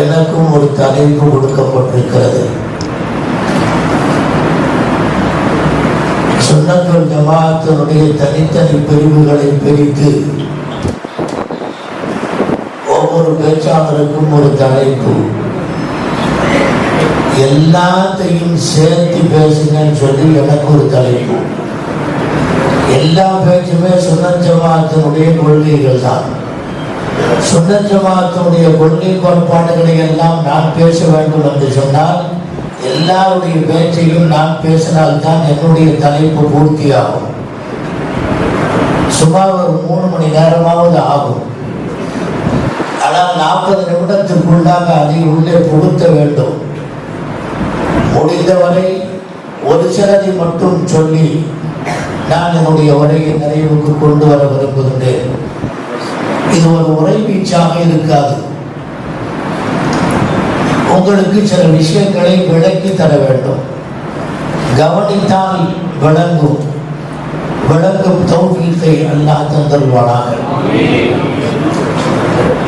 எனக்கும் ஒரு தலைப்பு கொடுக்கப்பட்டிருக்கிறது. சுன்னத்துல் ஜமாஅத்தினுடைய தனித்தனி பிரிவுகளை பிரித்து ஒவ்வொரு பேச்சாளருக்கும் ஒரு தலைப்பு, எல்லாத்தையும் சேர்த்து பேசுங்கன்னு சொல்லி எனக்கு ஒரு தலைப்பு. எல்லா பேச்சுமே சுன்னத் ஜமாஅத்தினுடைய கொள்கைகள் தான். சுன்னத் ஜமாஅத்தினுடைய கொள்கை கோட்பாடுகளை எல்லாம் நான் பேச வேண்டும் என்று சொன்னால் எல்லாருடைய பேச்சையும் நான் பேசினால்தான் என்னுடைய தலைப்பு பூர்த்தியாகும். சுமார் ஒரு 3 மணி நேரமாவது ஆகும். ஆனால் 40 நிமிடத்திற்குள்ளாக அதை உள்ளே புகுத்த வேண்டும். முடிந்தவரை ஒரு சிலரை மட்டும் சொல்லி நான் என்னுடைய உரையை நிறைவுக்கு கொண்டு வர விரும்புகின்றேன். இது ஒரு உரை வீச்சாக இருக்காது. உங்களுக்கு சில விஷயங்களை விளக்கி தர வேண்டும். கவனித்தால் விளங்கும் தௌஃபீக்கை அல்லாஹ் தந்தருள்வானாக.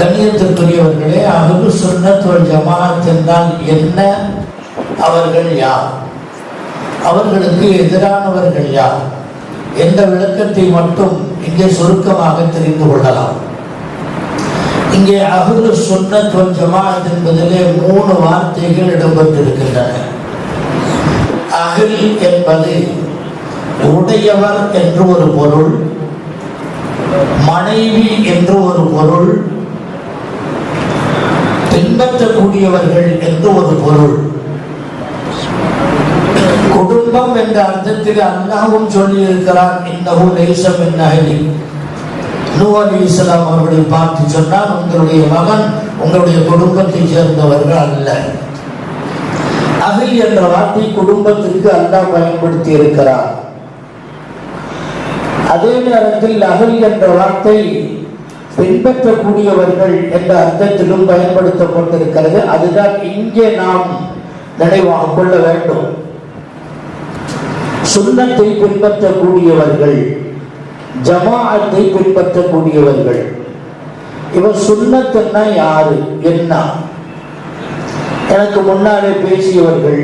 கண்ணியத்திற்குரியவர்களே, அஹ்லு சுன்னத் வல் ஜமாஅத் என்றால் என்ன? அவர்கள் யார்? அவர்களுக்கு எதிரானவர்கள் யார் என்ற விளக்கத்தை மட்டும் இங்கே சுருக்கமாக தெரிந்து கொள்ளலாம். இங்கே அஹ்லு சுன்னத் வல் ஜமாஅத் என்பதிலே 3 வார்த்தைகள் இடம்பெற்றிருக்கின்றன. அஹ்ல் என்பது உடையவர் என்று ஒரு பொருள், மனைவி என்று ஒரு பொருள், பின்பற்றக்கூடியவர்கள் என்று ஒரு பொருள். குடும்பம் என்ற அர்த்தத்தில் அல்லாஹ்வும் சொல்லி இருக்கிறான், இன்னஹு லைஸ மின் அஹ்லி. நூஹ் அலைஹிஸ்ஸலாம் அவர்களை பார்த்து சொன்னால், உங்களுடைய மகன் உங்களுடைய குடும்பத்தை சேர்ந்தவர்கள் அல்ல. அஹ்ல் என்ற வார்த்தை குடும்பத்திற்கு அல்லாஹ் பயன்படுத்தி இருக்கிறார். அதே நேரத்தில் அஹ்ல் என்ற வார்த்தை பின்பற்றக்கூடியவர்கள் என்ற அர்த்தத்திலும் பயன்படுத்தப்பட்டிருக்கிறது. அதுதான் இங்கே நாம் நினைவாக கொள்ள வேண்டும். சுன்னத்தை பின்பற்றக்கூடியவர்கள், ஜமாஅத்தை பின்பற்றக்கூடியவர்கள். இவர் சுன்னத்துன்னா யாரு, என்ன? எனக்கு முன்னாலே பேசியவர்கள்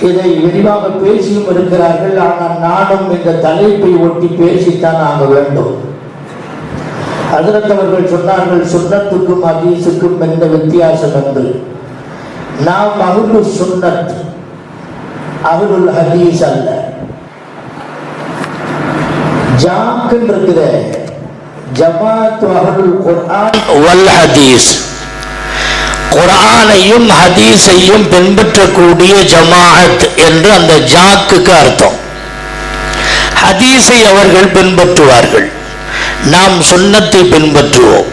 இதை விரிவாக பேசியும் இருக்கிறார்கள். ஆனால் நானும் இந்த தலைப்பை ஒட்டி பேசித்தான் ஆக வேண்டும். ஹஜ்ரத் அவர்கள் சொன்னார்கள், சுன்னத்துக்கும் ஹதீஸுக்கும் எந்த வித்தியாசம் என்று. நாம் அஹ்லு சுன்னத், அஹ்லுல் ஹதீஸ் அல்ல. ஜாக்கு இருக்குது ஜமாஅத் அஹ்லுல் குர்ஆன் வல் ஹதீஸ். குர்ஆனையும் ஹதீஸையும் பின்பற்றக்கூடிய ஜமாஅத் என்று அந்த ஜாக்குக்கு அர்த்தம். ஹதீஸை அவர்கள் பின்பற்றுவார்கள், நாம் சுன்னத்தை பின்பற்றுவோம்.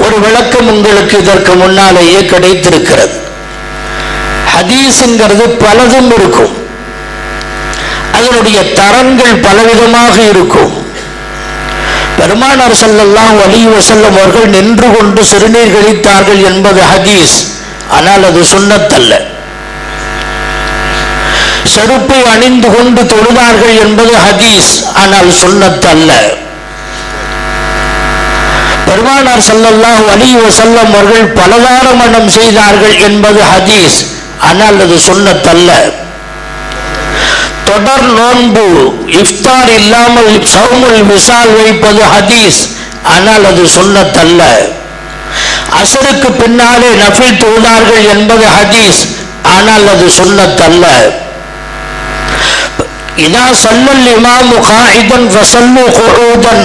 ஒரு விளக்கம் உங்களுக்கு இதற்கு முன்னாலேயே கிடைத்திருக்கிறது. ஹதீஸ்ங்கிறது பலதும் இருக்கும், அதனுடைய தரங்கள் பலவிதமாக இருக்கும். பெருமானார் ஸல்லல்லாஹு அலைஹி வஸல்லம் அவர்கள் நின்று கொண்டு சிறுநீர் கழித்தார்கள் என்பது ஹதீஸ், ஆனால் அது சுன்னத் அல்ல. செருப்பை அணிந்து கொண்டு தொழுதார்கள் என்பது ஹதீஸ், ஆனால் சுன்னத் அல்ல. பெருமானார் ஸல்லல்லாஹு அலைஹி வஸல்லம் அவர்கள் பலதாரமணம் செய்தார்கள் என்பது ஹதீஸ், ஆனால் அது சுன்னத் அல்ல. தொடர் நோன்பு, இஃப்தார் இல்லாமல் சௌமுல் விசால் வைப்பது ஹதீஸ், ஆனால் அது சுன்னத் அல்ல. அஸ்ருக்கு பின்னாலே நஃபில் தொழுதார்கள் என்பது ஹதீஸ், ஆனால் அது சுன்னத் அல்ல. இதா ஸல்லல் இமாமு காயிதன் ஃபஸல்லு குஊதன்.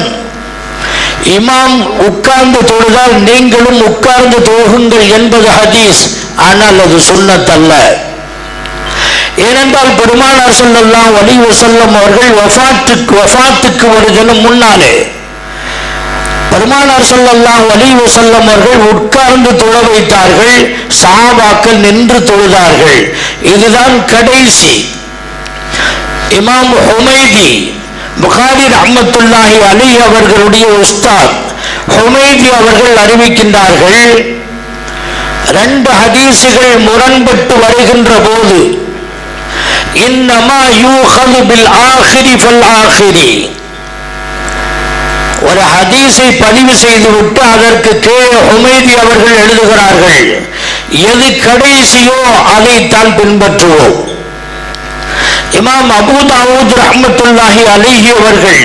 இமாம் உட்கார்ந்து தொழுதால் நீங்களும் உட்கார்ந்து தொழுகுங்கள் என்பது ஹதீஸ், ஆனால் அது சுன்னத் அல்ல. ஏனென்றால் பெருமானார் ஸல்லல்லாஹு அலைஹி வஸல்லம் அவர்கள் வஃபாத்துக்கு ஒரு தினம் முன்னாலே பெருமானார் ஸல்லல்லாஹு அலைஹி வஸல்லம் அவர்கள் உட்கார்ந்து தொழ வைத்தார்கள், சஹாபாக்கள் நின்று தொழுதார்கள். இதுதான் கடைசி. இமாம் ஹுமைதி, புகாரி ரஹ்மத்துல்லாஹி அலைஹி அவர்களுடைய உஸ்தாத் ஹுமைதி அவர்கள் அறிவிக்கின்றார்கள், 2 ஹதீஸுகள் முரண்பட்டு வருகின்ற போது இன்னமா யூஹது பில் ஆஹிரி ஃபல் ஆஹிரி, ஒரு ஹதீஸை பதிவு செய்துவிட்டு அதற்கு கீழே ஹுமைதி அவர்கள் எழுதுகிறார்கள், எது கடைசியோ அதைத்தான் பின்பற்றுவோம். இமாம் அபூ தாவூத் ரஹ்மத்துல்லாஹி அலைஹி அவர்கள்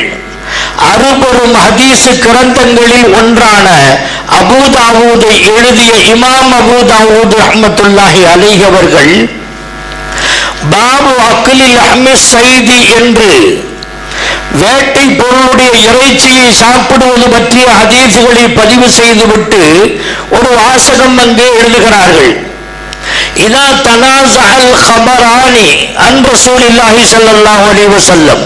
அறுபெரும் ஹதீஸ் கிரந்தங்களில் ஒன்றான அபூ தாவூதை எழுதிய இமாம் அபூ தாவூத் ரஹ்மத்துல்லாஹி அலைஹி அவர்கள் பாபு அக்லில் அஹ்மிஸ் சைதி என்று வேட்டை பொருளுடைய இறைச்சியை சாப்பிடுவது பற்றிய ஹதீசுகளை பதிவு செய்துவிட்டு ஒரு வாசகம் அங்கே எழுதுகிறார்கள். இதா தனாஸஅல் கபரானி அன் ரசூலில்லாஹி ஸல்லல்லாஹு அலைஹி வஸல்லம்,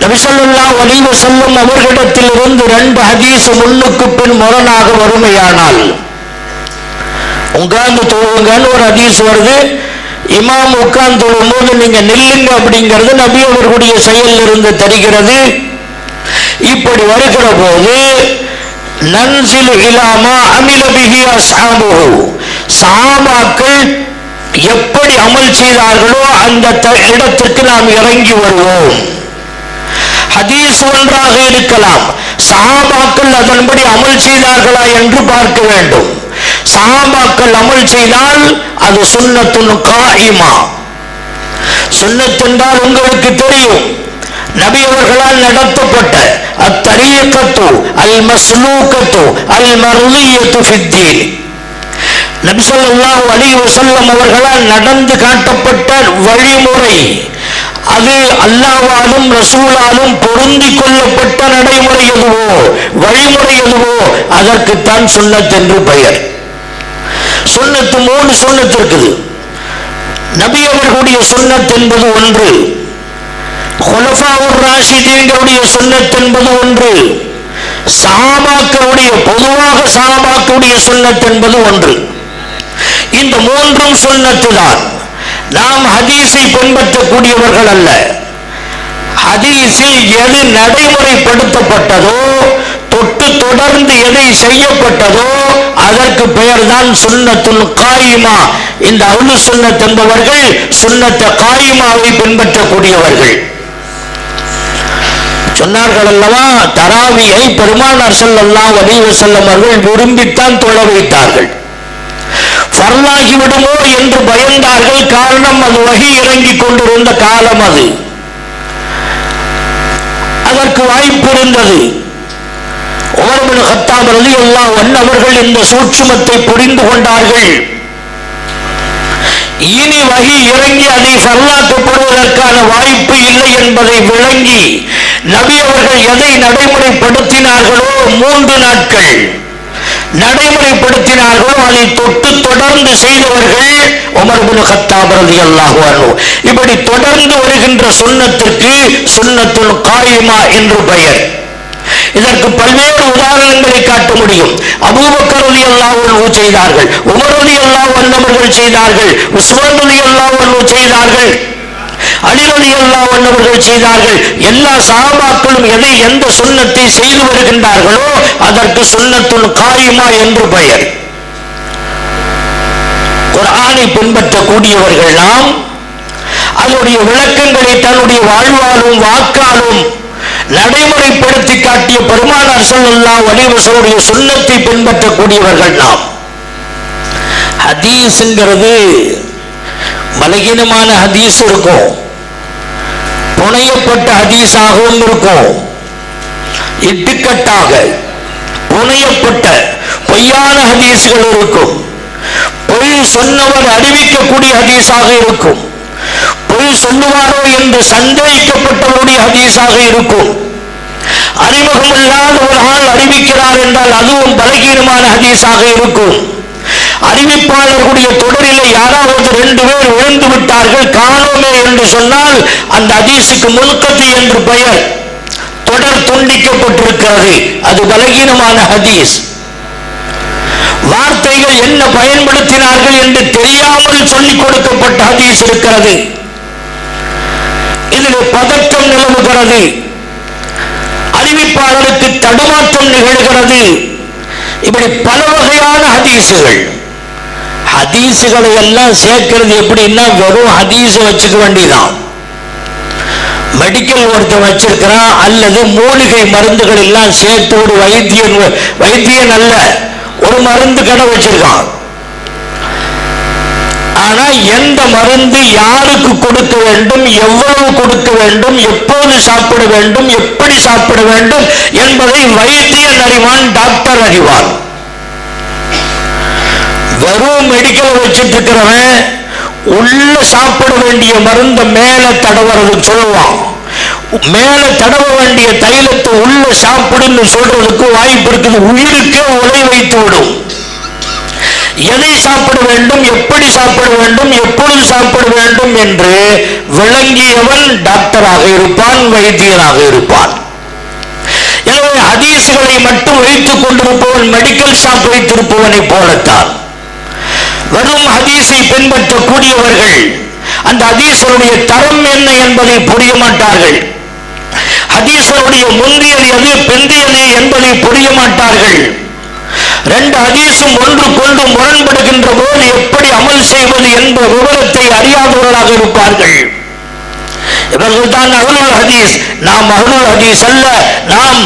நபி ஸல்லல்லாஹு அலைஹி வஸல்லம் அவர்களிடத்தில் இருந்து ரெண்டு ஹதீஸ் முன்னுக்கு பின் முரணாக வருமையானால், உட்கார்ந்து தொழுங்கன்னு ஒரு ஹதீஸ் வருது, இமாம் உட்கார்ந்து தொழும்போது நீங்க நில்லுங்க அப்படிங்கிறது நபி அவர்களுடைய செயலில் இருந்து தெரிகிறது. இப்படி வருகிற போது நன்சில் இலாமா அமில பிஹி அஸ்ஹாபுஹு, சஹாபாக்கள் எப்படி அமல் செய்தார்களோ அந்த இடத்திற்கு நாம் இறங்கி வருவோம். ஹதீஸ் ஒன்றாக இருக்கலாம், சஹாபாக்கள் அதன்படி அமல் செய்தார்களா என்று பார்க்க வேண்டும். சஹாபாக்கள் அமல் செய்தால் அது சுன்னத்துன் காயிமா. சுன்னத் என்றால் உங்களுக்கு தெரியும், நபி அவர்களால் நடத்தப்பட்ட அத்தரீகத்து அல் மஸ்லூகத்து அல் மர்லியத்து ஃபித்தீன், நபி ஸல்லல்லாஹு அலைஹி வஸல்லம் அவர்களால் நடந்து காட்டப்பட்ட வழிமுறை, அது அல்லாஹ்வாலும் ரசூலாலும் பொருந்தி கொள்ளப்பட்ட நடைமுறை எதுவோ வழிமுறை எதுவோ அதற்குத்தான் சுன்னத் என்று பெயர். சுன்னத்து மூணு சுன்னத் இருக்குது. நபி அவர்களுடைய சுன்னத் என்பது ஒன்று, குலஃபாவுர் ராஷிதீன்களுடைய சுன்னத் என்பது ஒன்று, சஹாபாக்களுடைய பொதுவாக சஹாபாக்களுடைய சுன்னத் என்பது ஒன்று. இந்த மூன்றும் சுன்னத்து தான். நாம் ஹதீஸை பின்பற்றக்கூடியவர்கள் அல்ல. ஹதீஸில் எது நடைமுறைப்படுத்தப்பட்டதோ, தொட்டு தொடர்ந்து எதை செய்யப்பட்டதோ அதற்கு பெயர் தான் சுன்னத்துல் காயிமா. இந்த அஹ்லு சுன்னத் என்பவர்கள் சுன்னத்த காயிமாவை பின்பற்றக்கூடியவர்கள். சொன்னார்கள் அல்லவா, தராவியை பெருமானார் ஸல்லல்லாஹு அலைஹி வஸல்லம் அவர்கள் விரும்பித்தான் தொழ வைத்தார்கள். ஃபர்லாகி விடுமோ என்று பயந்தார்கள். காரணம், அது வஹி இறங்கிக் கொண்டிருந்த காலம், அது அதற்கு வாய்ப்பு இருந்தது. உமர் இப்னு கத்தாப் ரலியல்லாஹு அன்ஹு அவர்கள் இந்த சூட்சுமத்தை புரிந்து கொண்டார்கள். இனி வஹி இறங்கி அதை ஃபர்லாக்கப்படுவதற்கான வாய்ப்பு இல்லை என்பதை விளங்கி நபி அவர்கள் எதை நடைமுறைப்படுத்தினார்களோ 3 நாட்கள் நடைமுறைப்படுத்தினார்களோ அதை தொட்டு தொடர்ந்து செய்தவர்கள் உமர் இப்னு கத்தாப் ரலியல்லாஹு அன்ஹு. இப்படி தொடர்ந்து வருகின்ற சுன்னத்திற்கு சுன்னத்துல் காயிமா என்று பெயர். இதற்கு பல்வேறு உதாரணங்களை காட்ட முடியும். அபூபக்கர் ரலியல்லாஹு அன்ஹு செய்தார்கள், உமர் ரலியல்லாஹு அன்ஹு அவர்கள் செய்தார்கள், உஸ்மான் ரலியல்லாஹு அன்ஹு செய்தார்கள், அலி ரலியல்லாஹு அன்ஹு அவர்கள் செய்தார்கள். எல்லா சஹாபாக்களும் எந்த சுன்னத்தை செய்து வருகின்றார்களோ அதற்கு சுன்னத்துல் காயிமா என்று பெயர். குர்ஆனை பின்பற்றக்கூடியவர்கள் நாம் அதனுடைய விளக்கங்களை தன்னுடைய வாழ்வாலும் வாக்காலும் நடைமுறைப்படுத்தி காட்டிய பெருமானார் ஸல்லல்லாஹு அலைஹி வஸல்லம் சுன்னத்தை பின்பற்றக்கூடியவர்கள் நாம். ஹதீஸ்ங்கிறது பலகீனமான ஹதீஸ் இருக்கும், புனையப்பட்ட ஹதீஸாகவும் இருக்கும், இட்டுக்கட்டாக புனையப்பட்ட பொய்யான ஹதீஸ்கள் இருக்கும், பொய் சொன்னவர் அறிவிக்கக்கூடிய ஹதீஸாக இருக்கும், பொய் சொல்லுவாரோ என்று சந்தேகிக்கப்பட்டவருடைய ஹதீஸாக இருக்கும். அறிமுகமில்லாத ஒரு ஆள் அறிவிக்கிறார் என்றால் அதுவும் பலகீனமான ஹதீஸாக இருக்கும். அறிவிப்பாளர்களுடைய தொடரிலே யாராவது 2 பேர் விழுந்து விட்டார்கள், காணோமே என்று சொன்னால் அந்த ஹதீஸுக்கு முன்கத்தி என்று பெயர். தொடர் துண்டிக்கப்பட்டிருக்கிறது, அது பலகீனமான ஹதீஸ். வார்த்தைகள் என்ன பயன்படுத்தினார்கள் என்று தெரியாமல் சொல்லிக் கொடுக்கப்பட்ட ஹதீஸ் இருக்கிறது. இதில் பதற்றம் நிலவுகிறது, அறிவிப்பாளருக்கு தடுமாற்றம் நிகழ்கிறது. இப்படி பல வகையான ஹதீஸுகள். ஹதீஸுகளை எல்லாம் சேர்க்கிறது எப்படின்னா வெறும் ஹதீஸ் வச்சுக்க வேண்டியதான். மெடிக்கல் ஒருத்தன் வச்சிருக்கிறான், அல்லது மூலிகை மருந்துகள் எல்லாம் சேர்த்து ஒரு வைத்தியன் அல்ல, ஒரு மருந்து கடை வச்சிருக்கான். ஆனா எந்த மருந்து யாருக்கு கொடுக்க வேண்டும், எவ்வளவு கொடுக்க வேண்டும், எப்போது சாப்பிட வேண்டும், எப்படி சாப்பிட வேண்டும் என்பதை வைத்தியன் அறிவான், டாக்டர் அறிவான். வெறும் மெடிக்கல் வச்சிட்டு இருக்கிறவன் உள்ள சாப்பிட வேண்டிய மருந்த மேல தடவுறது சொல்லுவான். மேல தடவ வேண்டிய தைலத்தை உள்ள சாப்பிடுன்னு சொல்றதுக்கு வாய்ப்பு இருக்குது. உயிருக்கே உலை வைத்து விடும். எதை சாப்பிட வேண்டும், எப்படி சாப்பிட வேண்டும், எப்பொழுது சாப்பிட வேண்டும் என்று விளங்கியவன் டாக்டராக இருப்பான், வைத்தியராக இருப்பான். எனவே ஹதீஸ்களை மட்டும் வைத்துக் கொண்டிருப்பவன் மெடிக்கல் ஷாப் வைத்திருப்பவனை போலத்தான். வெறும் ஹதீஸை பின்பற்றக்கூடியவர்கள் அந்த ஹதீஸுடைய தரம் என்ன என்பதை புரிய மாட்டார்கள். ஹதீஸுடைய முந்தியது எது, பிந்தியது என்பதை புரிய மாட்டார்கள். ரெண்டு ஹதீஸும் ஒன்றுக்கொன்று முரண்படுகின்ற போது எப்படி அமல் செய்வது என்ற விவரத்தை அறியாதவர்களாக இருப்பார்கள். இவர்கள் தான் அஹ்லுல் ஹதீஸ். நாம் அஹ்லுல் ஹதீஸ் அல்ல, நாம்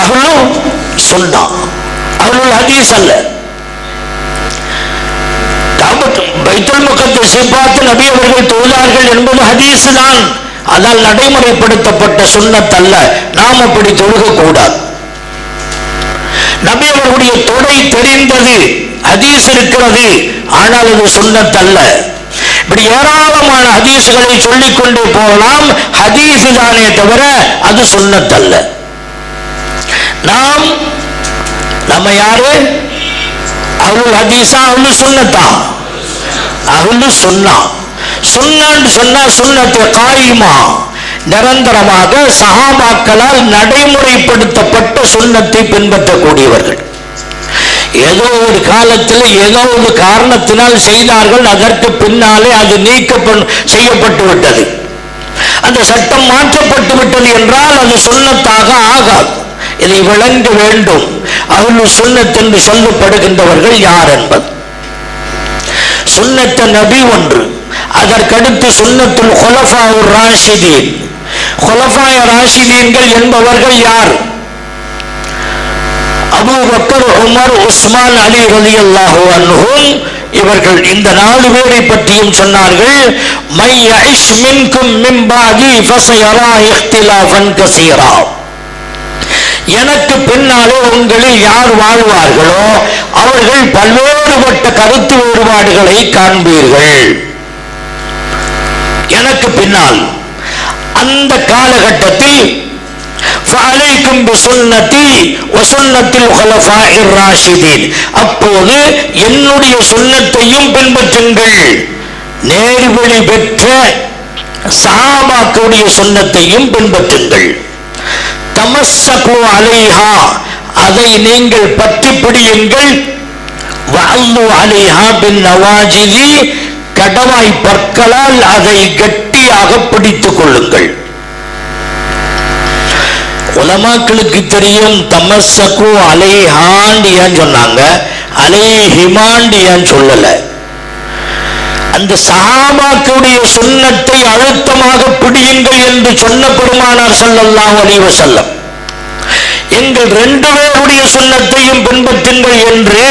அஹ்லு சுன்னah. அஹ்லுல் ஹதீஸ் அல்ல. பைத்துல் முகத்தஸை பார்த்து நபி அவர்கள் தொழுதார்கள் என்பது ஹதீஸ் தான். அதால் நடைமுறைப்படுத்தப்பட்ட சுன்னத் அல்ல. நாம் அப்படி தொழுகக்கூடாது. நபி அவர்களுடைய தொடை தெரிந்தது, ஹதீஸ் இருக்கிறது, ஆனால் அது சுன்னத் அல்ல. இப்படி ஏராளமான ஹதீஸ்களை சொல்லிக்கொண்டே போகலாம். ஹதீஸ் தானே தவிர அது சுன்னத் அல்ல. நம்ம யாரு? அஹ்லுல் ஹதீஸா, அஹ்லு சுன்னத்தா? அஹ்லு சுன்னah. சுன்னன்னு சொன்னா சுன்னத்து காயிமா, நிரந்தரமாக சஹாபாக்களால் நடைமுறைப்படுத்தப்பட்ட சுன்னத்தை பின்பற்றக்கூடியவர்கள். ஏதோ ஒரு காலத்தில் ஏதோ ஒரு காரணத்தினால் செய்தார்கள், அதற்கு பின்னாலே அது செய்யப்பட்டு விட்டது, அந்த சட்டம் மாற்றப்பட்டு விட்டது என்றால் அது சுன்னத்தாக ஆகாது. இதை விளங்க வேண்டும். அஹ்லு சுன்னத் என்று சொல்லப்படுகின்றவர்கள் யார் என்பது. சுன்னத் நபி ஒன்று, அதற்கடுத்து சுன்னத்துல் குலஃபாஉர் ராஷிதீன். குலஃபாய ராஷிதீன்கள் என்பவர்கள் யார்? அபூ பக்கர், உமர், உஸ்மான், அலி ரலியல்லாஹு அன்ஹும். இவர்கள் இந்த 4 பேரை பற்றியும் சொன்னார்கள். மை யஇஷ் மின்கும் மின் பாதி ஃபஸயரா இக்திலாஃபன் கஸீரா. எனக்கு பின்னாலே உங்களில் யார் வாழ்வார்களோ அவர்கள் பல்வேறுபட்ட கருத்து வேறுபாடுகளை காண்பீர்கள். எனக்கு பின்னால் அந்த காலகட்டத்தில் ஃபஅலைக்கும் பிசுன்னதி வசுன்னத்தில் குலஃபாஇர் ராஷிதீன். அப்போது என்னுடைய சுன்னத்தையும் பின்பற்றுங்கள். நேர்வழி பெற்ற சஹாபாக்களுடைய சுன்னத்தையும் பின்பற்றுங்கள். தமஸ்ஸகு அலைஹா, அதை நீங்கள் பற்றி பிடியுங்கள். வஅல்லு அலைஹா பின் நவாஜிதி, கடவாய் பற்களால் அதை கட்டியாக பிடித்துக் கொள்ளுங்கள். உலமாக்களுக்கு தெரியும் தமஸ்ஸகு அலைஹாண்டு ஏன் சொன்னாங்க, அலைஹிமாண்டு ஏன் சொல்லல. அந்த சஹாபாக்களுடைய சுன்னத்தை அழுத்தமாக பிடியுங்கள் என்று சொன்ன பெருமானார் ஸல்லல்லாஹு அலைஹி வஸல்லம் எங்கள் 2 பேருடைய சுன்னத்தையும் பின்பற்றுங்கள் என்று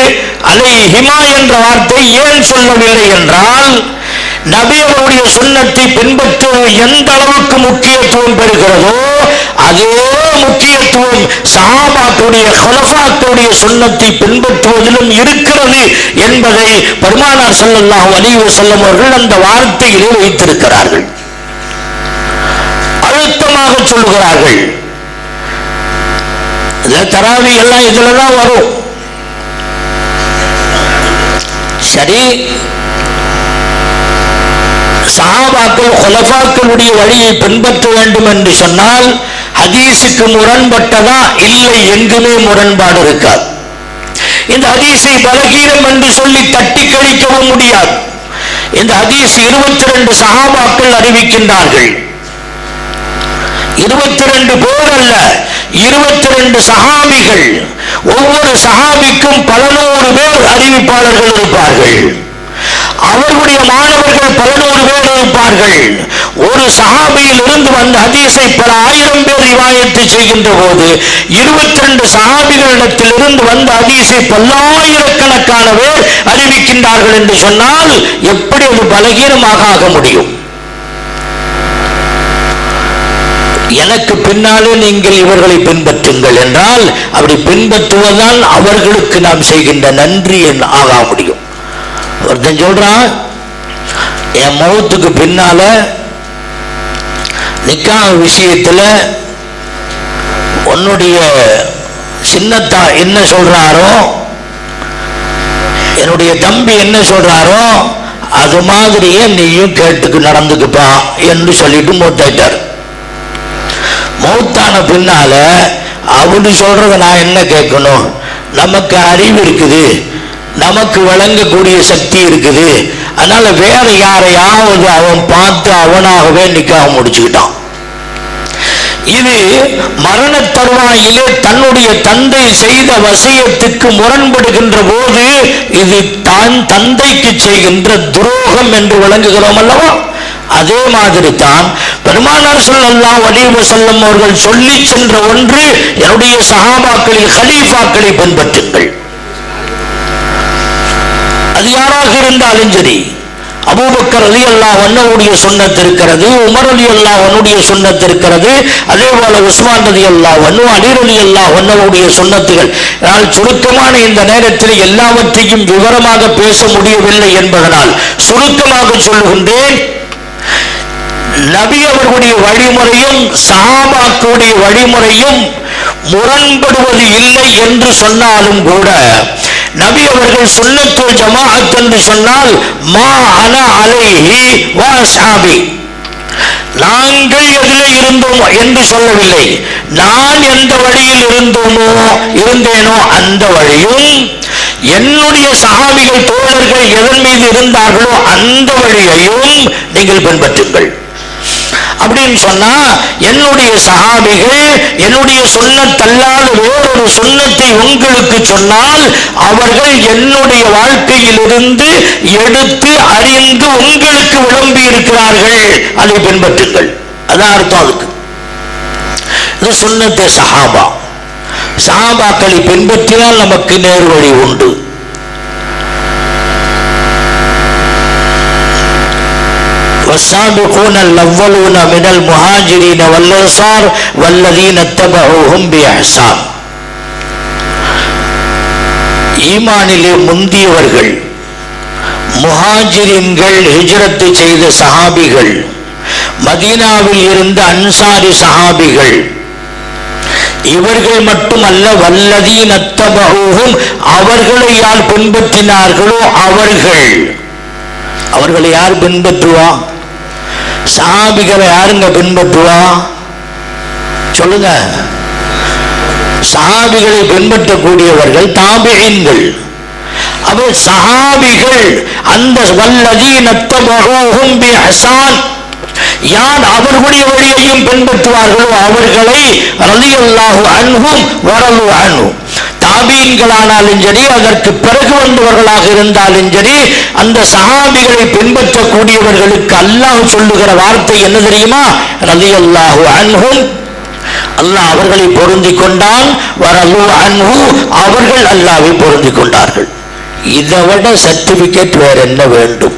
அலைஹிமா என்ற வார்த்தை ஏன் சொல்லவில்லை என்றால், நபி அவருடைய சுன்னத்தை பின்பற்றுவது எந்த அளவுக்கு முக்கியத்துவம் பெறுகிறதோ அதே முக்கியத்துவம் சஹாபாக்களுடைய குலஃபாக்களுடைய சுன்னத்தை பின்பற்றுவதிலும் இருக்கிறது என்பதை பெருமானார் ஸல்லல்லாஹு அலைஹி வஸல்லம் அவர்கள் அந்த வார்த்தையிலே வைத்திருக்கிறார்கள், அழுத்தமாக சொல்லுகிறார்கள். தராவி எல்லாம் இதுலதான் வரும். சரி, சஹாபாக்கள் குலஃபாக்களுடைய வழியை பின்பற்ற வேண்டும் என்று சொன்னால் ஹதீஸுக்கு முரண்பட்டதா? இல்லை, எங்குமே முரண்பாடு இருக்காது. இந்த ஹதீஸை பலகீனம் என்று சொல்லி தட்டி கழிக்கவும் முடியாது. இந்த ஹதீஸ் 22 சஹாபாக்கள் அறிவிக்கின்றார்கள். 22 பேர் அல்ல, 22 சஹாபிகள். ஒவ்வொரு சஹாபிக்கும் பல 100 பேர் அறிவிப்பாளர்கள் இருப்பார்கள். அவர்களுடைய மாணவர்கள் 11 பேர் இருப்பார்கள். ஒரு சஹாபியில் இருந்து வந்த ஹதீஸை பல ஆயிரம் பேர் ரிவாயத்து செய்கின்ற போது 22 சஹாபிகளிடத்தில் இருந்து வந்த ஹதீஸை பல்லாயிரக்கணக்கான பேர் அறிவிக்கின்றார்கள் என்று சொன்னால் எப்படி அது பலகீனமாக ஆக முடியும்? எனக்கு பின்னாலே நீங்கள் இவர்களை பின்பற்றுங்கள் என்றால் அப்படி பின்பற்றுவதால் அவர்களுக்கு நாம் செய்கின்ற நன்றி ஆக முடியும். ஒருத்தன் சொல்றான், என் மௌத்துக்கு பின்னால நிக்கா விஷயத்துல உன்னுடைய சின்னத்தா என்ன சொல்றாரோ, என்னுடைய தம்பி என்ன சொல்றாரோ அது மாதிரியே நீயும் கேட்டுக்கு நடந்துக்குப்பா என்று சொல்லிட்டு மூத்தாயிட்டார். மௌத்தான பின்னால அவரு சொல்றத நான் என்ன கேட்கணும்? நமக்கு அறிவு இருக்குது, நமக்கு வழங்கக்கூடிய சக்தி இருக்குது. அதனால வேற யாரையாவது அவன் பார்த்து அவனாகவே நிக்காக முடிச்சுக்கிட்டான். இது மரண தருவாயிலே தன்னுடைய தந்தை செய்த வசியத்துக்கு முரண்படுகின்ற போது இது தான் தந்தைக்கு செய்கின்ற துரோகம் என்று விளங்குகிறோம் அல்லவா? அதே மாதிரி தான் பெருமானார் ஸல்லல்லாஹு அலைஹி வஸல்லம் அவர்கள் சொல்லி சென்ற ஒன்று, என்னுடைய சஹாபாக்களில் கலீஃபாக்களை பின்பற்றுங்கள். அது யாராக இருந்தாலும் சரி, அபூபக்கர் ரலியல்லாஹு அன்ஹுவுடைய சுன்னத் இருக்கிறது, உமர் ரலியல்லாஹு அன்ஹுவுடைய சுன்னத் இருக்கிறது, அதே போல உஸ்மான் ரலியல்லாஹு அன்ஹு, அலி ரலியல்லாஹு அன்ஹுவுடைய சுன்னத்துகள். ஆனால் சுருக்கமான இந்த நேரத்தில் எல்லாவற்றையும் விவரமாக பேச முடியவில்லை என்பதனால் சுருக்கமாக சொல்லுகின்றேன். நபி அவர்களுடைய வழிமுறையும் சஹாபாக்களுடைய வழிமுறையும் முரண்படுவது இல்லை என்று சொன்னாலும் கூட, நபி அவர்கள் சுன்னத்துல் ஜமாஅத் என்று சொன்னால் மா அனா அலைஹி வ அஸ்ஹாபி, நாங்கள் எதில் இருந்தோம் என்று சொல்லவில்லை. நான் எந்த வழியில் இருந்தேனோ அந்த வழியும், என்னுடைய சஹாபிகள் தோழர்கள் எதன் மீது இருந்தார்களோ அந்த வழியையும் நீங்கள் பின்பற்றுங்கள். அப்படின்னு சொன்னா என்னுடைய சஹாபிகள் என்னுடைய சுன்னத்தல்லாத வேறொரு சுன்னத்தை உங்களுக்கு சொன்னால் அவர்கள் என்னுடைய வாழ்க்கையிலிருந்து எடுத்து அறிந்து உங்களுக்கு விளம்பி இருக்கிறார்கள், அதை பின்பற்றுங்கள். அதான் அர்த்தம். அதுக்கு இது சுன்னத்தை சஹாபா. சஹாபாக்களை பின்பற்றினால் நமக்கு நேர்வழி உண்டு. والسابقون الأولون من المهاجرين والأنصار والذين اتبعوهم بإحسان. ஈமானிலே முந்தியவர்கள், முஹாஜிரின்கள், ஹிஜ்ரத்து செய்த சஹாபிகள், மதீனாவில் இருந்த அன்சாரி சஹாபிகள், இவர்கள் மட்டுமல்ல, வல்லதீன தபஊஹும், அவர்களை யார் பின்பற்றினார்களோ அவர்களை யார் பின்பற்றுவா? சஹாபிகளை யாருங்க பின்பற்றுவா? சொல்லுங்க. சஹாபிகளை பின்பற்றக்கூடியவர்கள் தாபிஈன்கள். அவர் சஹாபிகள் அந்த வல்லதீன தபஊஹும் பிஇஹ்சான், யார் அவர்களுடைய வழியையும் பின்பற்றுவார்களோ அவர்களை ரலியல்லாஹு அன்ஹும் வரது அன்ஹு, தாபீன்களானாலும் சரி, அதற்கு பிறகு வந்தவர்களாக இருந்தாலும் சரி, அந்த சஹாபிகளை பின்பற்றக்கூடியவர்களுக்கு அல்லாஹ் சொல்லுகிற வார்த்தை என்ன தெரியுமா? ரலியல்லாஹு அன்ஹும், அல்லாஹ் அவர்களை பொருந்திக் கொண்டான், வரது அன்ஹு, அவர்கள் அல்லாஹ்வை பொருந்திக் கொண்டார்கள். இதை விட சர்டிபிகேட் வேற என்ன வேண்டும்?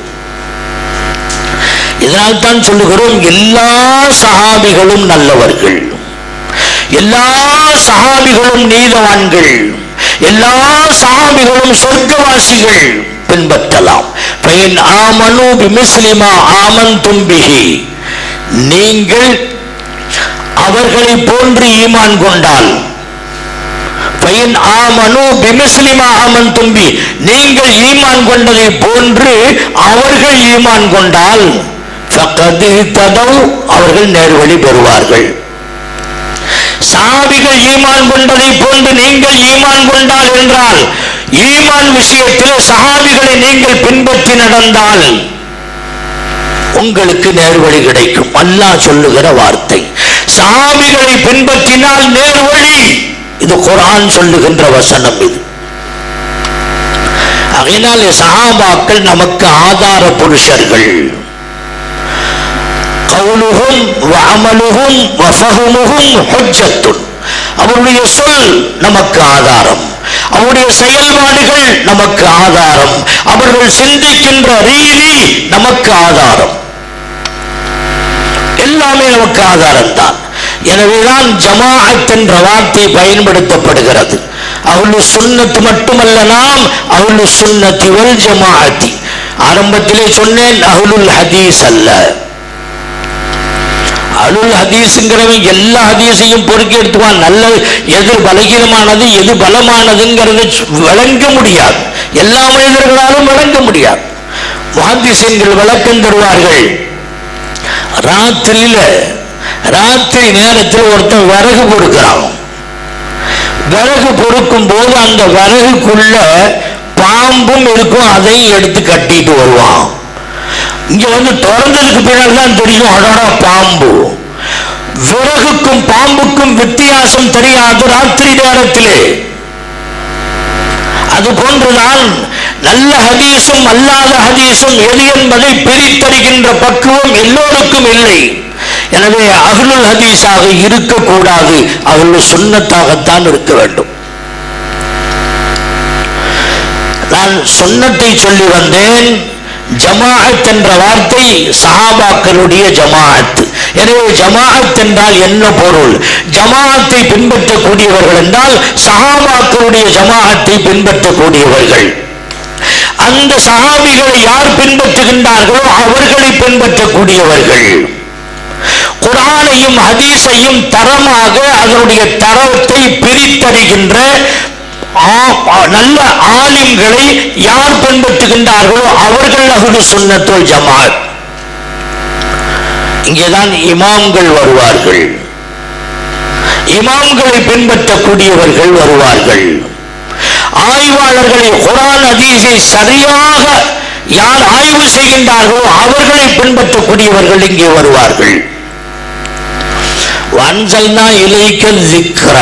இதனால் தான் சொல்லுகிறோம், எல்லா சஹாபிகளும் நல்லவர்கள், எல்லா சஹாபிகளும் நீதவான்கள், எல்லா சஹாபிகளும் சொர்க்கவாசிகள், பின்பற்றலாம். ஃபைன் ஆமனு பிமிஸ்லி மா ஆமன்தும் பிஹி, நீங்கள் அவர்களை போன்று ஈமான் கொண்டால், ஃபைன் ஆமனு பிமிஸ்லி மா ஆமன்தும் பிஹி, நீங்கள் ஈமான் கொண்டதை போன்று அவர்கள் ஈமான் கொண்டால், ஃபக்கத் இஹ்ததவ், அவர்கள் நேர்வழி பெறுவார்கள். சஹாபிகள் ஈமான் கொண்டதை போன்று நீங்கள் ஈமான் கொண்டால் என்றால், ஈமான் விஷயத்தில் சஹாபிகளை நீங்கள் பின்பற்றி நடந்தால் உங்களுக்கு நேர்வழி கிடைக்கும். அல்லாஹ் சொல்லுகிற வார்த்தை, சஹாபிகளை பின்பற்றினால் நேர்வழி. இது குர்ஆன் சொல்லுகின்ற வசனம். இது அதனாலே சஹாபாக்கள் நமக்கு ஆதார புருஷர்கள். கவுலுஹும் வஅமலுஹும் வஃபஹமுஹும் ஹுஜ்ஜத்துன். அவருடைய சொல் நமக்கு ஆதாரம், அவருடைய செயல்பாடுகள் நமக்கு ஆதாரம், அவர்கள் சிந்திக்கின்ற ரீதி நமக்கு ஆதாரம், எல்லாமே நமக்கு ஆதாரம் தான். எனவேதான் ஜமாஅத் என்ற வார்த்தை பயன்படுத்தப்படுகிறது. அஹ்லு சுன்னத் மட்டுமல்ல, நாம் அஹ்லு சுன்னத்தி வல் ஜமாஅத்தி. ஆரம்பத்திலே சொன்னேன், அஹ்லுல் ஹதீஸ் அல்ல. அஹ்லுல் ஹதீஸ்ங்கிறவன் எல்லா ஹதீஸையும் பொறுக்கி எடுத்துவான். நல்லது எது பலகீனமானது எது பலமானதுங்கிறத விளங்க முடியாது, எல்லா மனிதர்களாலும் விளங்க முடியாது. முஹத்திஸீன்கள் விளக்கம் தருவார்கள். ராத்திரி நேரத்தில் ஒருத்தன் விறகு பொறுக்கிறான். விறகு பொறுக்கும் போது அந்த விறகுக்குள்ள பாம்பும் இருக்கும், அதையும் எடுத்து கட்டிட்டு வருவான். இங்க வந்து திறந்ததுக்கு பின்னாடி தான் தெரியும், அடடா பாம்பு. விறகுக்கும் பாம்புக்கும் வித்தியாசம் தெரியாது ராத்திரி நேரத்திலே. அது போன்றுதான் நல்ல ஹதீஸும் அல்லாத ஹதீஸும் எது என்பதை பிரித்தறிகின்ற பக்குவம் எல்லோருக்கும் இல்லை. எனவே அஹ்லுல் ஹதீஸாக இருக்கக்கூடாது, அஹ்லு சுன்னத்தாகத்தான் இருக்க வேண்டும். நான் சுன்னத்தை சொல்லி வந்தேன். ஜமாஅத் என்ற வார்த்தை சஹாபாக்களுடைய ஜமாஅத். எனவே ஜமாஅத் என்றால் என்ன பொருள்? ஜமாஅத்தை பின்பற்றக்கூடியவர்கள் என்றால் சஹாபாக்களுடைய ஜமாஅத்தை பின்பற்றக்கூடியவர்கள். அந்த சஹாபிகளை யார் பின்பற்றுகின்றார்களோ அவர்களை பின்பற்றக்கூடியவர்கள். குர்ஆனையும் ஹதீஸையும் தரமாக அதனுடைய தரத்தை பிரித்தறிகின்ற நல்ல ஆலிம்களை யார் பின்பற்றுகின்றார்களோ அவர்கள் அஹ்லு சுன்னத் வல் ஜமாஅத். இங்கேதான் இமாம்கள் வருவார்கள், இமாம்களை பின்பற்றக்கூடியவர்கள் வருவார்கள். ஆய்வாளர்களை குர்ஆன் ஹதீஸை சரியாக யார் ஆய்வு செய்கின்றார்களோ அவர்களை பின்பற்றக்கூடியவர்கள் இங்கே வருவார்கள். வன்சல்னா இலைக்க ஸிக்ர.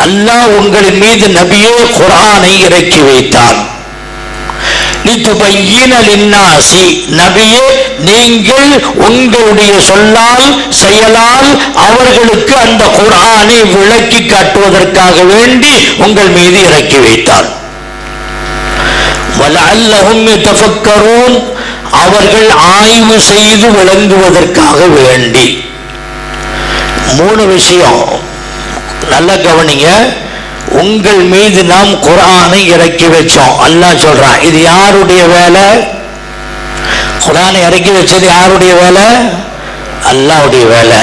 அல்லாஹ் உங்களின் மீது நபியே குர்ஆனை இறக்கி வைத்தான். லிதுபய்யின லின்னாசி. நபியே, நீங்கள் உங்களுடைய சொல்லால் செயலால் அவர்களுக்கு அந்த குர்ஆனை விளக்கி காட்டுவதற்காக வேண்டி உங்கள் மீது இறக்கி வைத்தான். வலஅல்லஹும் யதஃபக்கரூன். அவர்கள் ஆய்வு செய்து விளங்குவதற்காக வேண்டி. 3 விஷயம் நல்லா கவனிங்க. உங்கள் மீது நாம் குர்ஆனை இறக்கி வச்சோம். அல்லாஹ் சொல்றான், இது யாருடைய வேலை? குர்ஆனை இறக்கி வச்சது யாருடைய வேலை? அல்லாஹ்வுடைய வேலை.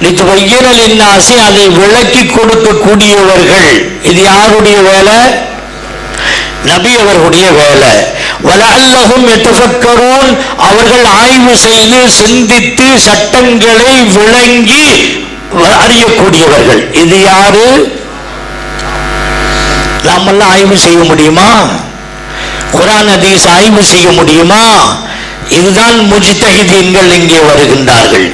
லிதுபய்யின லின்னாசி. அதை விளக்கி கொடுக்கக்கூடியவர்கள் இது யாருடைய வேலை? நபி அவர்களுடைய வேலை. வலஅல்லஹும் யதஃபக்கரூன். அவர்கள் ஆய்வு செய்து சிந்தித்து சட்டங்களை விளங்கி அறியக்கூடியவர்கள். இது யாரு? நாமெல்லாம் ஆய்வு செய்ய முடியுமா? குர்ஆன் ஹதீஸ் ஆய்வு செய்ய முடியுமா? இதுதான் முஜ்தஹிதீன்கள் இங்கே வருகின்றார்கள்.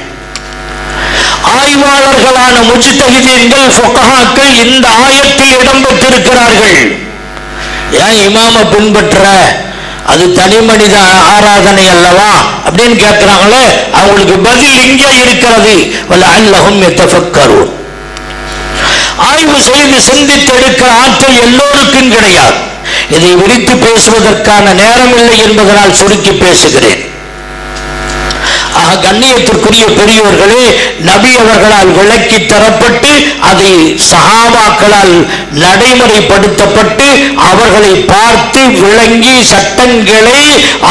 ஆய்வாளர்களான முஜ்தஹிதீன்கள் ஃபுகஹாக்கள் இந்த ஆயத்தில் இடம்பெற்றிருக்கிறார்கள். ஏன் இமாம பின்பற்ற? அது தனி மனித ஆராதனை அல்லவா அப்படின்னு கேட்கிறாங்களே, அவங்களுக்கு பதில் இங்கே இருக்கிறது. வலஅல்லஹும் யதஃபக்கரூன். ஆய்வு செய்து சிந்தித்து எடுக்கிற ஆற்றல் எல்லோருக்கும் கிடையாது. இதை விரித்து பேசுவதற்கான நேரம் இல்லை என்பதனால் சுருக்கி பேசுகிறேன். கண்ணியத்திற்குரிய பெரியோர்களே, நபி அவர்களால் விளக்கி தரப்பட்டு அதை சஹாபாக்களால் நடைமுறைப்படுத்தப்பட்டு அவர்களை பார்த்து விளங்கி சட்டங்களை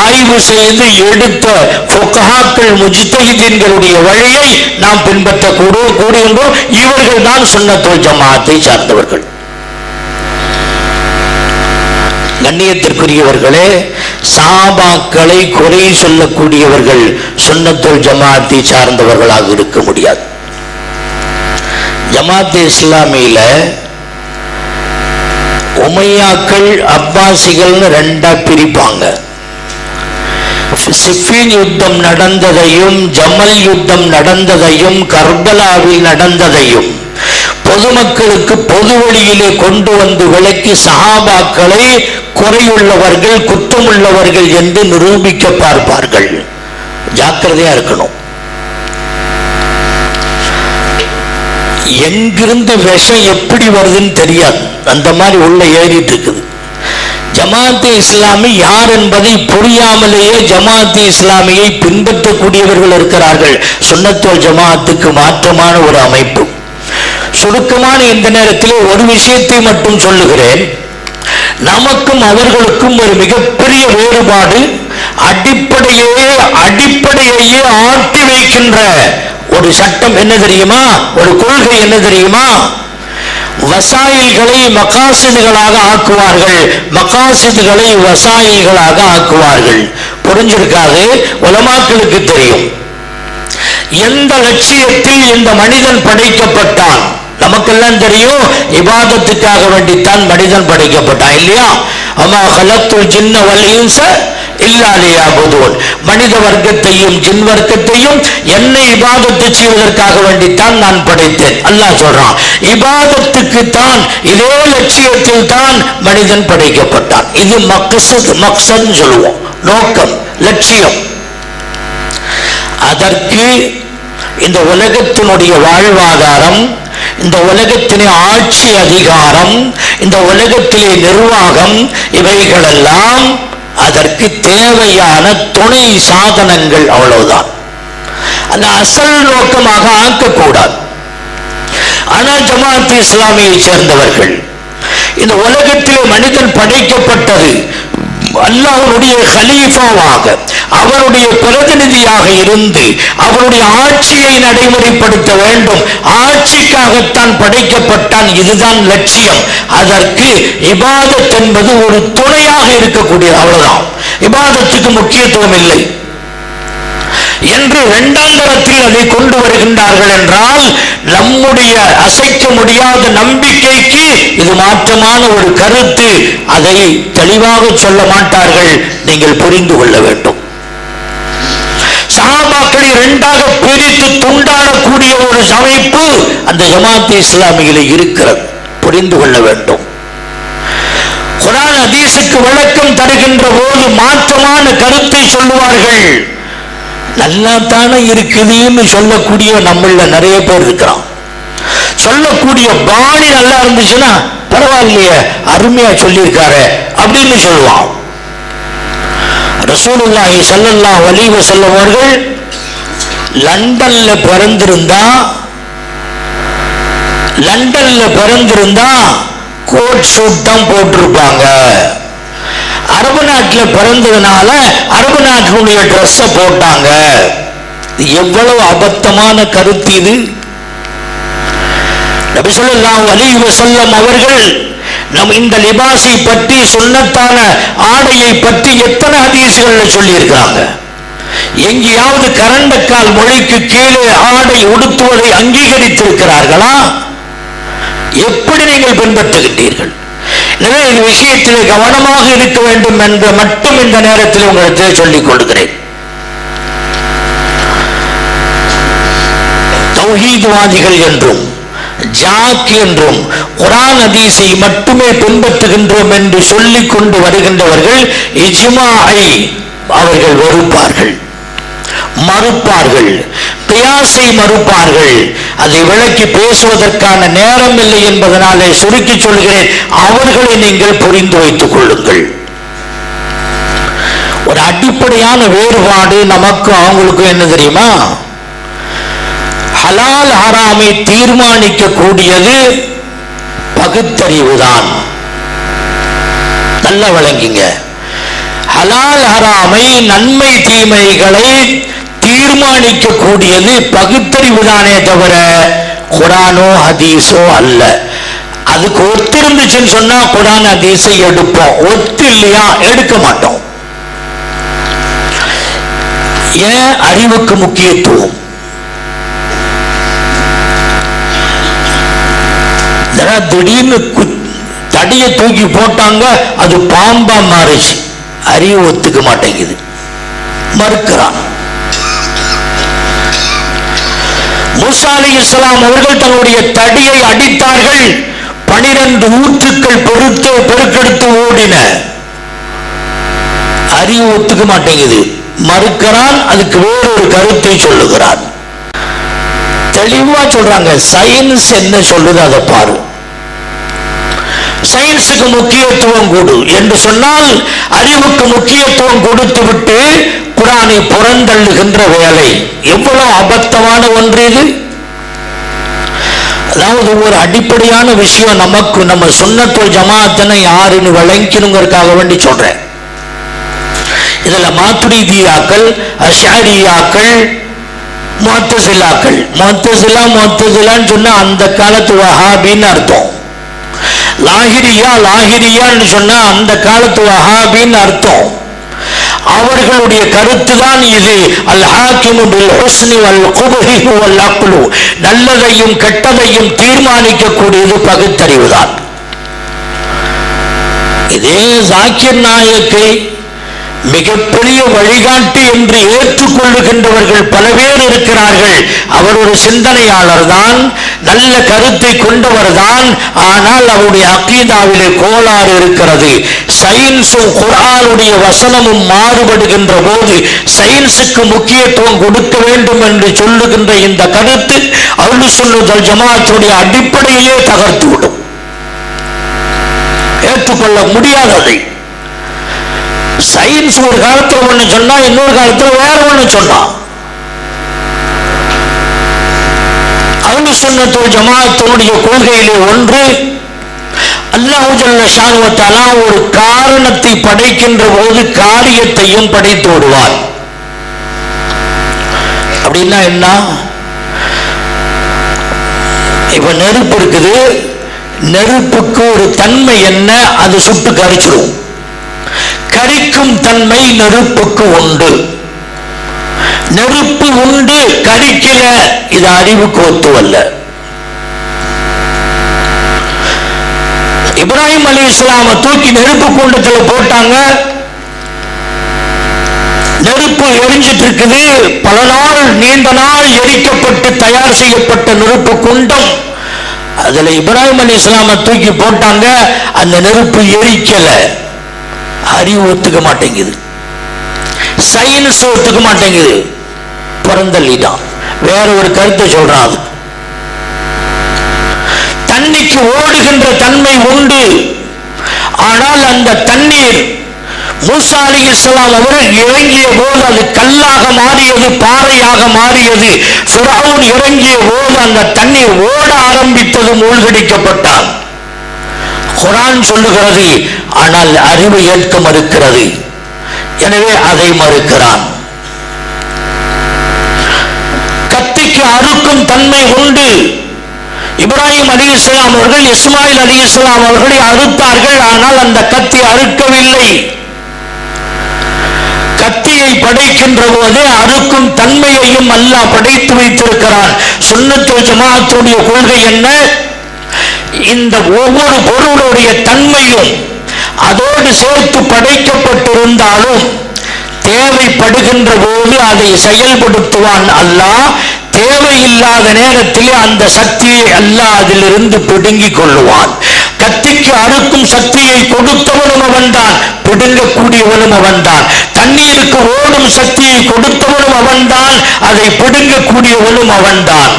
ஆய்வு செய்து எடுத்த ஃபுகஹாக்கள் முஜ்தஹிதீன்களுடைய வழியை நாம் பின்பற்ற கூடுகின்றோம். இவர்கள் தான் சுன்னத் வல் ஜமாஅத்தை சார்ந்தவர்கள். கண்ணியத்திற்குரியவர்களே, சஹாபாக்களை குறை சொல்லக்கூடியவர்கள் சுன்னத் வல் ஜமாஅத்தை சார்ந்தவர்களாக இருக்க முடியாது. ஜமாஅத் இஸ்லாமியில உமையாக்கள் அப்பாசிகள்னு 2ஆ பிரிப்பாங்க. சிஃபின் யுத்தம் நடந்ததையும் ஜமல் யுத்தம் நடந்ததையும் கர்பலாவில் நடந்ததையும் பொதுமக்களுக்கு பொது வழியிலே கொண்டு வந்து விளக்கி சஹாபாக்களை குறையுள்ளவர்கள் குற்றமுள்ளவர்கள் என்று நிரூபிக்க பார்ப்பார்கள். ஜாக்கிரதையா இருக்கணும். எங்கிருந்து விஷம் எப்படி வருதுன்னு தெரியாது, அந்த மாதிரி உள்ள ஏறிட்டு இருக்குது. ஜமாஅத்தே இஸ்லாமி யார் என்பதை புரியாமலேயே ஜமாஅத்தே இஸ்லாமியை பின்பற்றக்கூடியவர்கள் இருக்கிறார்கள். சுன்னத் வல் ஜமாஅத்துக்கு மாற்றமான ஒரு அமைப்பு. சுருக்கமான இந்த நேரத்தில் ஒரு விஷயத்தை மட்டும் சொல்லுகிறேன். நமக்கும் அவர்களுக்கும் ஒரு மிகப்பெரிய வேறுபாடு. அடிப்படையையே ஆட்டி வைக்கின்ற ஒரு சட்டம் என்ன தெரியுமா? ஒரு கொள்கை என்ன தெரியுமா? வசாயில்களை மகாசிதுகளாக ஆக்குவார்கள், மகாசிதுகளை வசாயில்களாக ஆக்குவார்கள். புரிஞ்சிருக்காது? உலமாக்களுக்கு தெரியும் எந்த லட்சியத்தில் இந்த மனிதன் படைக்கப்பட்டான். நமக்கெல்லாம் தெரியும், இபாதத்துக்காக வேண்டித்தான் மனிதன் படைக்கப்பட்டான், இல்லையா? அமா கலத்துல் ஜின்ன வல் இன்ஸ இல்லா லியஅபுதூன். மனித வர்க்கத்தையும் ஜின் வர்க்கத்தையும் என்னை இபாதத்து செய்வதற்காக வேண்டித்தான் நான் படைத்தேன். அல்லாஹ் சொல்றான், இபாதத்துக்கு தான், இதே லட்சியத்தில் தான் மனிதன் படைக்கப்பட்டான். இது மக்சத் சொல்லுவோம், நோக்கம், லட்சியம். அதற்கு இந்த உலகத்தினுடைய வாழ்வாதாரம், இந்த உலகத்திலே ஆட்சி அதிகாரம், இந்த உலகத்திலே நிர்வாகம், இவைகளெல்லாம் அதற்கு தேவையான துணை சாதனங்கள், அவ்வளவுதான். அந்த அசல் நோக்கமாக ஆக்கக்கூடாது. ஆனால் ஜமாஅத் இஸ்லாமியை சேர்ந்தவர்கள் இந்த உலகத்திலே மனிதன் படைக்கப்பட்டது அல்லாஹ்வுடைய கலீஃபாவாக, அவருடைய பிரதிநிதியாக இருந்து அவருடைய ஆட்சியை நடைமுறைப்படுத்த வேண்டும், ஆட்சிக்காகத்தான் படைக்கப்பட்டான், இதுதான் லட்சியம். அதற்கு இபாதத் என்பது ஒரு துணையாக இருக்கக்கூடியது, அவ்வளவுதான். இபாதத்துக்கு முக்கியத்துவம் இல்லை என்று இரண்டாம் தரத்தில் அதை கொண்டு வருகின்றார்கள் என்றால் நம்முடைய அசைக்க முடியாத நம்பிக்கைக்கு இது மாற்றமான ஒரு கருத்து. அதை தெளிவாக சொல்ல மாட்டார்கள், நீங்கள் புரிந்து கொள்ள வேண்டும். சஹாபாக்களை இரண்டாக பிரித்து துண்டாடக்கூடிய ஒரு அமைப்பு அந்த ஜமாஅத் இஸ்லாமியில இருக்கிறது, புரிந்து கொள்ள வேண்டும். குர்ஆன் ஹதீஸுக்கு விளக்கம் தருகின்ற போது மாற்றமான கருத்தை சொல்லுவார்கள். நல்லா தானே இருக்குதுன்னு சொல்லக்கூடிய நம்மள நிறைய பேர் இருக்கிறான். சொல்லக்கூடிய பாணி நல்லா இருந்துச்சுன்னா பரவாயில்லையே, அருமையா சொல்லியிருக்காரு அப்படின்னு சொல்லுவான். ரசூலுல்லாஹி ஸல்லல்லாஹு அலைஹி வஸல்லம் அவர்கள் லண்டன்ல பிறந்திருந்தா கோட் சூட் தான் போட்டிருப்பாங்க. அரபு நாட்டில் பிறந்ததுனால அரபு நாட்டினுடைய ட்ரெஸ் போட்டாங்க. எவ்வளவு அபத்தமான கருத்து இது! நபி ஸல்லல்லாஹு அலைஹி வஸல்லம் அவர்கள் நம் இந்த லிபாஸை பற்றி, சுன்னத்தான ஆடையை பற்றி எத்தனை ஹதீஸ்கள்ல சொல்லி இருக்கிறாங்க. எங்கேயாவது கரண்டக்கால் மொழிக்கு கீழே ஆடை உடுத்துவதை அங்கீகரித்திருக்கிறார்களா? எப்படி நீங்கள் பின்பற்றுகின்றீர்கள்? எனவே இந்த விஷயத்தில் கவனமாக இருக்க வேண்டும் என்று மட்டும் இந்த நேரத்தில் உங்களுக்கு சொல்லிக் கொள்கிறேன். தௌஹீத்வாதிகள் என்றும் ஜாக் என்றும் குர்ஆன் ஹதீஸை மட்டுமே பின்பற்றுகின்றோம் என்று சொல்லிக் கொண்டு வருகின்றவர்கள் இஜ்மாஐ அவர்கள் வெறுப்பார்கள், மறுப்பார்கள், கியாஸை மறுப்பார்கள். அதை விளக்கி பேசுவதற்கான நேரம் இல்லை என்பதனாலே சுருக்கி சொல்கிறேன், அவர்களை நீங்கள் புரிந்து வைத்துக் கொள்ளுங்கள். ஒரு அடிப்படையான வேறுபாடு நமக்கும் அவங்களுக்கும் என்ன தெரியுமா? ஹலால் ஹராமை தீர்மானிக்க கூடியது பகுத்தறிவுதான். நல்லா விளங்கிங்க. ஹலால் ஹராமை, நன்மை தீமைகளை தீர்மானிக்க கூடியது பகுத்தறிவுதானே தவிர குர்ஆனோ ஹதீஸோ அல்ல. அதுக்கு ஒத்து இருந்துச்சுன்னு சொன்னா குர்ஆன் ஹதீஸை எடுப்போம், ஒத்து இல்லையா எடுக்க மாட்டோம். ஏன்? அறிவுக்கு முக்கியத்துவம். திடீர்னு தடியை தூக்கி போட்டாங்க, அது பாம்பா மாறிச்சு. அறிவு ஒத்துக்க மாட்டேங்குது, மறுக்கிறான். மூசா அலைஹிஸ்ஸலாம் அவர்கள் தன்னுடைய தடியை அடித்தார்கள், 12 ஊற்றுக்கள் பெருக்கெடுத்து ஓடின. அறிவு ஒத்துக்க மாட்டேங்குது, மறுக்கிறான். அதுக்கு வேறொரு கருத்தை சொல்லுகிறான். தெளிவா சொல்றாங்க, சயின்ஸ் என்ன சொல்லுது அதை பாரு. சயின்ஸுக்கு முக்கியத்துவம் கொடு என்று சொன்னால் அறிவுக்கு முக்கியத்துவம் கொடுத்து விட்டு குர்ஆனை புறந்தள்ளுகின்ற வேலை எவ்வளவு அபத்தமான ஒன்று இது. அதாவது ஒரு அடிப்படையான விஷயம் நமக்கு, நம்ம சுன்னத்துல் ஜமாஅத்தினை யாருன்னு விளங்கினுங்கிறதுக்காக வேண்டி சொல்றேன். இதுல மாத்துரிதியாக்கள், அஷ்அரியாக்கள், முஅத்தஸிலாக்கள், முஅத்தஸிலான்னு சொன்னா அந்த காலத்து வஹாபின்னு அர்த்தம். லாஹிரியான்னு சொன்னா அந்த காலத்து வஹாபின்னு அர்த்தம். அவர்களுடைய கருத்து தான் இது. அல் ஹாக்கிமு பில் ஹுஸ்னி வல் குப்ஹி வல் அக்லு, நல்லதையும் கெட்டதையும் தீர்மானிக்கக்கூடியது பகுத்தறிவுதான். இதே ஜாக்கிர் நாயக்கை மிகப்பெரிய வழிகாட்டி என்று ஏற்றுக்கொள்ளுகின்றவர்கள் பல பேர் இருக்கிறார்கள். அவர் ஒரு சிந்தனையாளர் தான், நல்ல கருத்தை கொண்டவர் தான். ஆனால் அவருடைய அகீதாவிலே கோளாறு இருக்கிறது. சயின்ஸும் குர்ஆனுடைய வசனமும் மாறுபடுகின்ற போது சயின்ஸுக்கு முக்கியத்துவம் கொடுக்க வேண்டும் என்று சொல்லுகின்ற இந்த கருத்து அஹ்லுஸ் சுன்னத் வல் ஜமாஅத்துடைய அடிப்படையே தகர்த்துவிடும். ஏற்றுக்கொள்ள முடியாததை. சயின்ஸ் ஒரு காலத்தில் ஒண்ணு சொன்னா, இன்னொரு காலத்தில் வேற ஒண்ணு சொன்னா. அஹ்லுஸ் சுன்னத் வல் ஜமாஅத்துடைய கொள்கையிலே ஒன்று, அல்லாஹ் ஜல்ல ஷானு வ தஆலா ஒரு காரணத்தை படைக்கின்ற போது காரியத்தையும் படைத்து விடுவார். அப்படின்னா என்ன? இப்ப நெருப்பு இருக்குது, நெருப்புக்கு ஒரு தன்மை என்ன? அது சுட்டு கரிச்சிடும். கரிக்கும் தன்மை நெருப்புக்கு உண்டு. நெருப்பு உண்டு, கரிக்கல, இது அறிவுக்கு ஒத்துவல்ல. இப்ராஹிம் அலைஹிஸ்ஸலாம தூக்கி நெருப்பு குண்டத்துல போட்டாங்க. நெருப்பு எரிஞ்சிட்டு இருக்குது. பல நாள், நீண்ட நாள் எரிக்கப்பட்டு தயார் செய்யப்பட்ட நெருப்பு குண்டம். அதுல இப்ராஹிம் அலைஹிஸ்ஸலாம தூக்கி போட்டாங்க. அந்த நெருப்பு எரிக்கல. அறிவு ஒத்துக்க மாட்டேங்குது, சயின்ஸ் ஒத்துக்க மாட்டேங்குது, புறந்தள்ளிட்டான். வேற ஒரு கருத்தை சொல்றான். தண்ணிக்கு ஓடுகின்ற தன்மை உண்டு. ஆனால் அந்த தண்ணீர் மூசா அலைஹிஸ்ஸலாம் அவர்கள் இறங்கிய போது அது கல்லாக மாறியது, பாறையாக மாறியது. ஃபிரௌன் இறங்கிய போது அந்த தண்ணீர் ஓட ஆரம்பித்தது, மூழ்கடிக்கப்பட்டான். குர்ஆன் சொல்லுகிறது, ஆனால் அறிவு ஏற்க மறுக்கிறது. எனவே அதை மறுக்கிறான். கத்திக்கு அறுக்கும் தன்மை உண்டு. இப்ராஹிம் அலைஹிஸ்ஸலாம் அவர்கள் இஸ்மாயில் அலைஹிஸ்ஸலாம் அவர்களை அறுத்தார்கள். ஆனால் அந்த கத்தி அறுக்கவில்லை. கத்தியை படைக்கின்ற போது அறுக்கும் தன்மையையும் அல்லாஹ் படைத்து வைத்திருக்கிறான். சுன்னத் வல் ஜமாஅத்துடைய கொள்கை என்ன? இந்த ஒவ்வொரு பொருளுடைய தன்மையும் அதோடு சேர்த்து படைக்கப்பட்டிருந்தாலும் தேவைப்படுகின்ற போது அதை செயல்படுத்துவான் அல்லாஹ். தேவையில்லாத நேரத்தில் அந்த சக்தியை அல்லாஹ் அதிலிருந்து பிடுங்கிக் கொள்ளுவான். கத்திக்கு அறுக்கும் சக்தியை கொடுத்தவனும் அவன்தான், பிடுங்கக்கூடியவனும் அவன்தான். தண்ணீருக்கு ஓடும் சக்தியை கொடுத்தவனும் அவன்தான், அதை பிடுங்கக்கூடியவனும் அவன்தான்.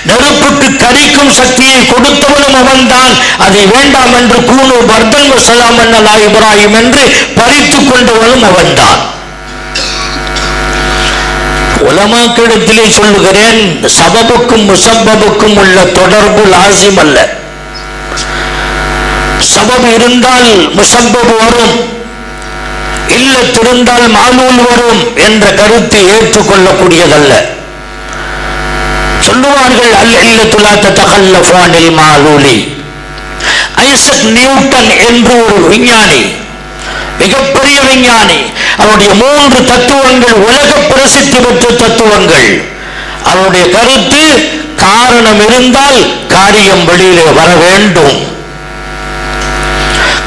நெருப்புக்கு கரிக்கும் சக்தியை கொடுத்தவனும் அவன்தான், அதை வேண்டாம் என்று கூனு பர்தன் வசலாம் அன்னலா இப்ராஹிம் என்று பறித்துக் கொண்டவனும் அவன்தான். உலமாக்களிடத்திலே சொல்லுகிறேன், சபபுக்கும் முசப்பபுக்கும் உள்ள தொடர்பு லாசிம் அல்ல. சபப் இருந்தால் முசப்பப் வரும், இல்லத்திருந்தால் மாலூல் வரும் என்ற கருத்து ஏற்றுக்கொள்ளக்கூடியதல்ல. சொல்லுவார்கள், அல் இல்லத்து லா ததகல்லஃபு அனில் மாலூலி. ஐசக் நியூட்டன் என்று ஒரு விஞ்ஞானி, மிகப்பெரிய விஞ்ஞானி, அவருடைய 3 தத்துவங்கள் உலக பிரசித்தி பெற்ற தத்துவங்கள். அவருடைய கருத்து, காரணம் இருந்தால் காரியம் வெளியிலே வர வேண்டும்.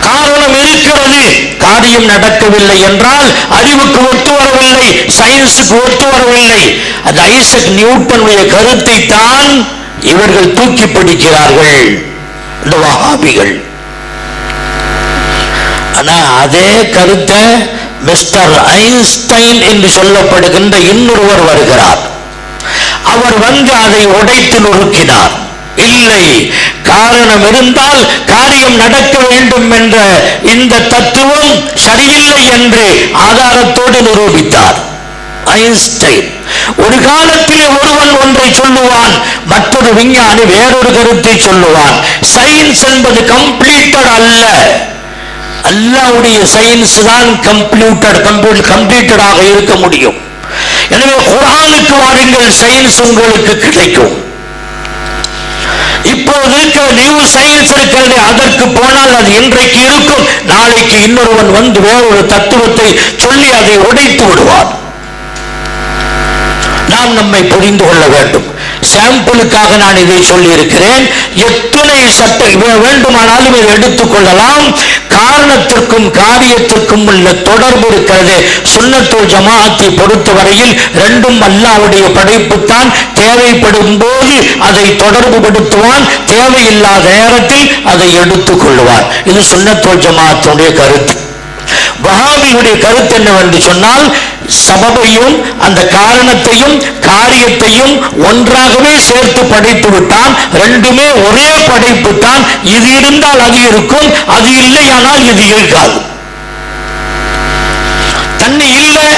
காரணம் இருக்கிறது, காரியம் நடக்கவில்லை என்றால் அறிவுக்கு ஒத்து வரவில்லை, சயின்ஸுக்கு ஒத்து வரவில்லை. அது ஐசக் நியூட்டனுடைய கருத்தை தான் இவர்கள் தூக்கி பிடிக்கிறார்கள், இந்த வஹாபிகள். ஆனா அதே கருத்தை மிஸ்டர் ஐன்ஸ்டைன் என்று சொல்லப்படுகின்ற இன்னொருவர் வருகிறார். அவர் வந்து அதை உடைத்து நொறுக்கினார். இல்லை, காரணம் இருந்தால் காரியம் நடக்க வேண்டும் என்ற இந்த தத்துவம் சரியில்லை என்று ஆதாரத்தோடு நிரூபித்தார் ஐன்ஸ்டைன். ஒரு காலத்திலே ஒருவன் ஒன்றை சொல்லுவான், மற்றொரு விஞ்ஞானி வேறொரு கருத்தை சொல்லுவான். சயின்ஸ் என்பது கம்ப்ளீட்டட் அல்ல. அல்லாஹ்வுடைய சயின்ஸ் தான் கம்ப்ளீட்டடாக இருக்க முடியும். எனவே குர்ஆனுக்கு வாருங்கள், சயின்ஸ் உங்களுக்கு கிடைக்கும். இப்போது இருக்கிற நியூ சயின்ஸ் இருக்கிறது, அதற்கு போனால் அது இன்றைக்கு இருக்கும், நாளைக்கு இன்னொருவன் வந்து வேறொரு தத்துவத்தை சொல்லி அதை உடைத்து விடுவார். நாம் நம்மை புரிந்து கொள்ள வேண்டும். சாம்பிளுக்காக நான் இதை சொல்லி இருக்கிறேன். எத்தனை சட்டம் வேண்டுமானாலும் இதை எடுத்துக் கொள்ளலாம். காரணத்திற்கும் காரியத்திற்கும் உள்ள தொடர்பு இருக்கிறது. சுன்னத்துல் ஜமாஅத்தை பொறுத்தவரையில் ரெண்டும் அல்லாஹ்வுடைய படைப்பு தான். தேவைப்படும் போது அதை தொடர்பு படுத்துவான், தேவையில்லாத நேரத்தில் அதை எடுத்துக் கொள்வான். இது சுன்னத்துல் ஜமாஅத்துடைய கருத்து. வஹாபியுடைய கருத்து என்னவென்று சொன்னால், சபபையும் அந்த காரணத்தையும் காரியத்தையும் ஒன்றாகவே சேர்த்து படைத்து விட்டான். ரெண்டுமே ஒரே படைப்பு தான். இது இருந்தால் அது இருக்கும், அது இல்லையானால் இது இருக்காது. தண்ணி இல்லை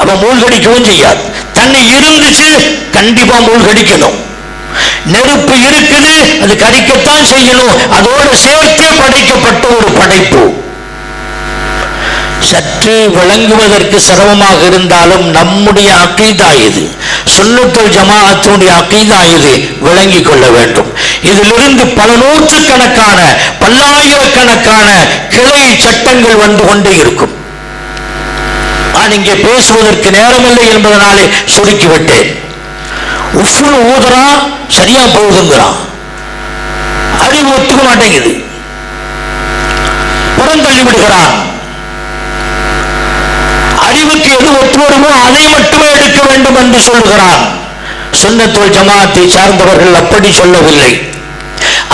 அப்ப மூழ்கடிக்கவும் செய்யாது, தண்ணி இருந்துச்சு கண்டிப்பா மூழ்கடிக்கணும். நெருப்பு இருக்குது, அது கரிக்கத்தான் செய்யணும். அதோடு சேர்த்தே படைக்கப்பட்ட ஒரு படைப்பு. சற்று விளங்குவதற்கு சிரமமாக இருந்தாலும் நம்முடைய அகீதா இது, சுன்னத்துல் ஜமாஅத்துடைய அகீதா இது, விளங்கிக் கொள்ள வேண்டும். இதிலிருந்து பல நூற்றுக்கணக்கான பல்லாயிரக்கணக்கான கிளை சட்டங்கள் வந்து கொண்டே இருக்கும். நான் இங்கே பேசுவதற்கு நேரமில்லை என்பதனாலே சுருக்கிவிட்டேன். உஃப்னு ஊதுறான், சரியா போகுதுங்கிறான், அறிவு ஒத்துக்க மாட்டேங்குது, புறந்தள்ளி விடுகிறான். அறிவுக்கு எது ஒத்து வருமோ அதை மட்டுமே எடுக்க வேண்டும் என்று சொல்லுகிறான். சுன்னத்துல் ஜமாஅத்தை சார்ந்தவர்கள் அப்படி சொல்லவில்லை.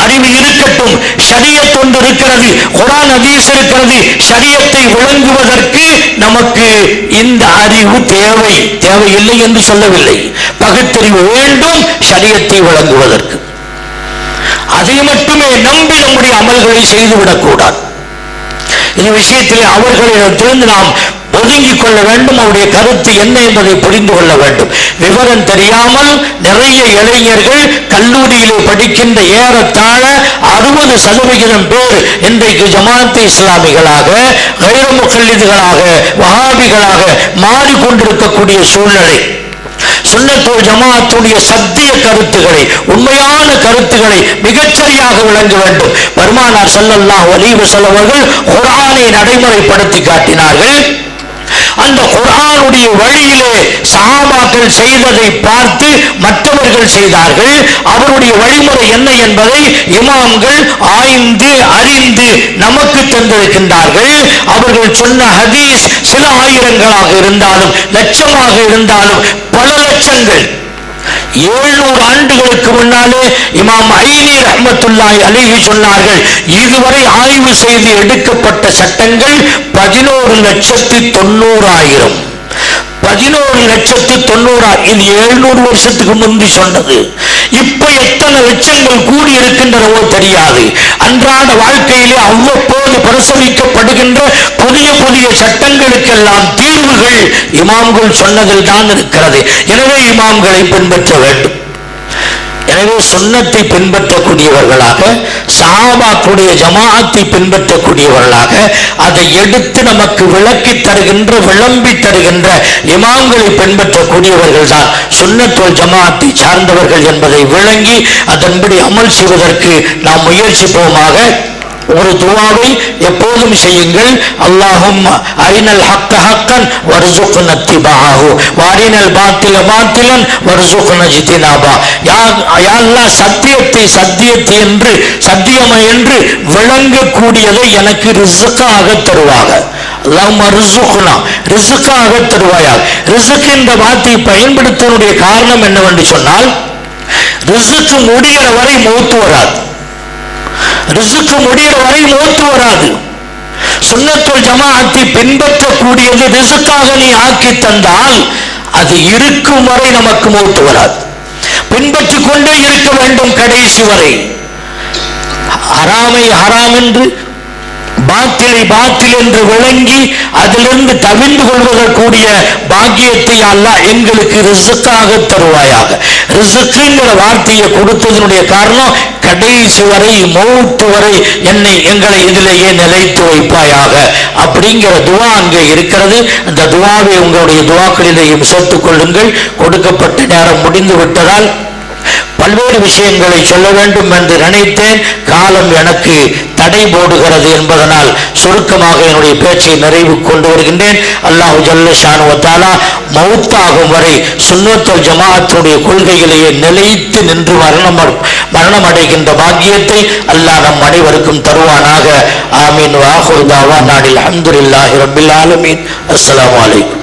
அறிவு இருக்கட்டும், ஷரியத் ஒன்று இருக்கிறது, குர்ஆன் ஹதீஸ் இருக்கிறது. ஷரியத்தை விளங்குவதற்கு நமக்கு இந்த அறிவு தேவையில்லை என்று சொல்லவில்லை. பகுத்தறிவு வேண்டும் ஷரியத்தை விளங்குவதற்கு. அதை மட்டுமே நம்பி நம்முடைய அமல்களை செய்துவிடக் கூடாது. இந்த விஷயத்தில் அவர்களிடத்திலிருந்து நாம் ஒதுங்கிக் கொள்ள வேண்டும். அவருடைய கருத்து என்ன என்பதை புரிந்து கொள்ள வேண்டும். விவரம் தெரியாமல் நிறைய இளைஞர்கள் கல்லூரியிலே படிக்கின்ற ஏறத்தாழ 60% பேர் இன்றைக்கு ஜமாஅத்தே இஸ்லாமிகளாக, கைர முகல்லிதுகளாக, வஹாபிகளாக மாறிக்கொண்டிருக்கக்கூடிய சூழ்நிலை. சுன்னத்துல் ஜமாஅத்துடைய சத்திய கருத்துக்களை, உண்மையான கருத்துக்களை மிகச்சரியாக விளங்க வேண்டும். பெருமானார் ஸல்லல்லாஹு அலைஹி வஸல்லம் அவர்கள் குர்ஆனை நடைமுறைப்படுத்தி காட்டினார்கள். அந்த குர்ஆனுடைய வழியிலே சஹாபாக்கள் செய்ததை பார்த்து மற்றவர்கள் செய்தார்கள். அவருடைய வழிமுறை என்ன என்பதை இமாம்கள் ஆய்ந்து அறிந்து நமக்கு தந்திருக்கின்றார்கள். அவர்கள் சொன்ன ஹதீஸ் சில ஆயிரங்களாக இருந்தாலும், லட்சமாக இருந்தாலும், பல லட்சங்கள். 700 ஆண்டுகளுக்கு முன்னாலே இமாம் ஐனி ரஹ்மத்துல்லாஹி அலைஹி சொன்னார்கள், இதுவரை ஆய்வு செய்து எடுக்கப்பட்ட சட்டங்கள் 11,90,000. 11,90,000. இது 700 வருஷத்துக்கு முந்தி சொன்னது. இப்ப எத்தனை லட்சங்கள் கூடி இருக்கின்றனவோ தெரியாது. அன்றாட வாழ்க்கையிலே அவ்வப்போது பிரசவிக்கப்படுகின்ற புதிய புதிய சட்டங்களுக்கெல்லாம் தீர்வுகள் இமாம்கள் சொன்னதில் தான் இருக்கிறது. எனவே இமாம்களை பின்பற்ற வேண்டும். எனவே சுன்னத்தை பின்பற்றக்கூடியவர்களாக, சஹாபாக்களுடைய ஜமாஅத்தை பின்பற்றக்கூடியவர்களாக, அதை எடுத்து நமக்கு விளக்கி தருகின்ற, விளம்பி தருகின்ற இமாம்களை பின்பற்றக்கூடியவர்கள் தான் சுன்னத்துல் ஜமாஅத்தை சார்ந்தவர்கள் என்பதை விளங்கி அதன்படி அமல் செய்வதற்கு நாம் முயற்சிப்போமாக. ஒரு துவாவை எப்போதும் செய்யுங்கள். அல்லாஹும்ம அரினல் ஹக்க ஹக்கன் வர்சுக்னா இத்திபாஹு வஅரினல் பாத்தில பாத்திலன் வர்சுக்னா இஜ்தினாபா. யா அல்லாஹ் சத்தியத்தை சத்தியத்தை என்று சத்தியம் என்று விளங்கக்கூடியதை எனக்கு ரிஸ்காக தருவாக. அல்லாஹும்ம ரிஸ்குனா ரிஸ்காக தருவாயாக. ரிஸ்க் என்ற வார்த்தையை பயன்படுத்துவதனுடைய காரணம் என்னவென்று சொன்னால், ரிஸ்க் முடிகிற வரை மௌத்து வராது. ரிஸ்க் முடிகிற வரை மௌத்து வராது. சுன்னத்துல் ஜமாஅத்தை பின்பற்றக்கூடியது ரிஸ்காக நீ ஆக்கி தந்தால் அது இருக்கும் வரை நமக்கு மௌத்து வராது. பின்பற்றிக் கொண்டே இருக்க வேண்டும் கடைசி வரை. ஹராமை ஹராம் என்று பாத்திலை பாத்தில் என்று விளங்கி அதிலிருந்து தவிர்ந்து கொள்வதற்குரிய பாக்கியத்தை அல்லாஹ் எங்களுக்கு ரிஸ்காக தருவாயாக. ரிஸ்கின்ற வார்த்தையை கொடுத்ததனுடைய காரணம் கடைசி வரை மௌத்து வரை எங்களை இதிலேயே நிலைத்து வைப்பாயாக அப்படிங்கிற துவா அங்கே இருக்கிறது. அந்த துவாவை உங்களுடைய துவாக்களிலேயும் சேர்த்துக் கொள்ளுங்கள். கொடுக்கப்பட்ட நேரம் முடிந்து விட்டதால் பல்வேறு விஷயங்களை சொல்ல வேண்டும் என்று நினைத்தேன். காலம் எனக்கு தடை போடுகிறது என்பதனால் சுருக்கமாக என்னுடைய பேச்சை நிறைவு கொண்டு வருகின்றேன். அல்லாஹு ஜல்ல ஷானு வ தஆலா மௌத்தாகும் வரை சுன்னத்துல் ஜமாஅத்துடைய கொள்கையிலேயே நிலைத்து நின்று மரணம் அடைகின்ற பாக்கியத்தை அல்லாஹ் நம் அனைவருக்கும் தருவானாக. ஆமீன். வ ஆகிரு தஅவானா அல்ஹம்துலில்லாஹி ரப்பில் ஆலமீன். அஸ்ஸலாமு அலைக்கும்.